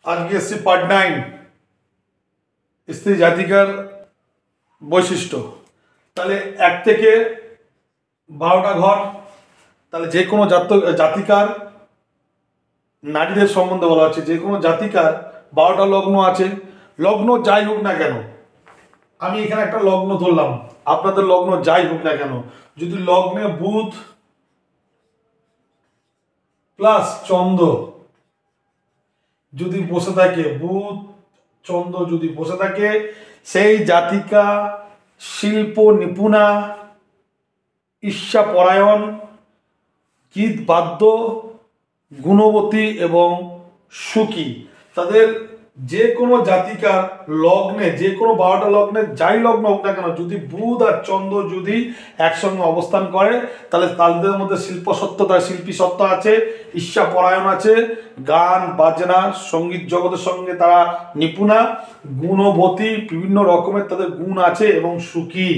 আজকে এসছি পার্ট 9 স্ত্রী জাতিকার বৈশিষ্ট্য। তাহলে 1 থেকে 12টা ঘর, তাহলে যে কোনো জাতিকার নারীদের সম্বন্ধে বলা হচ্ছে। যে কোনো জাতিকার 12টা লগ্ন আছে, লগ্ন যাই হোক না কেন, আমি এখানে একটা লগ্ন ধরলাম, আপনাদের লগ্ন যাই হোক না কেন, যদি লগ্নে বুধ প্লাস চন্দ্র যদি বসে থাকে, বুধ চন্দ্র যদি বসে থাকে, সেই জাতিকা শিল্প নিপুণা, ঈর্ষাপরায়ণ, গীত বাদ্য, গুণবতী এবং সুখী। তাদের যে কোনো জাতিকার লগ্নে, যে কোনো 12টা লগ্নে যাই লগ্ন হোক না কেন, যদি বুধ আর চন্দ্র যদি একসঙ্গে অবস্থান করে, তাহলে তাদের মধ্যে শিল্প সত্ত্বতা, শিল্পী সত্ত্ব আছে, ঈর্ষাপরায়ণ আছে, গান বাজনা সঙ্গীত জগতের সঙ্গে তারা নিপুণা, গুণবতী, বিভিন্ন রকমের তাদের গুণ আছে এবং সুখী।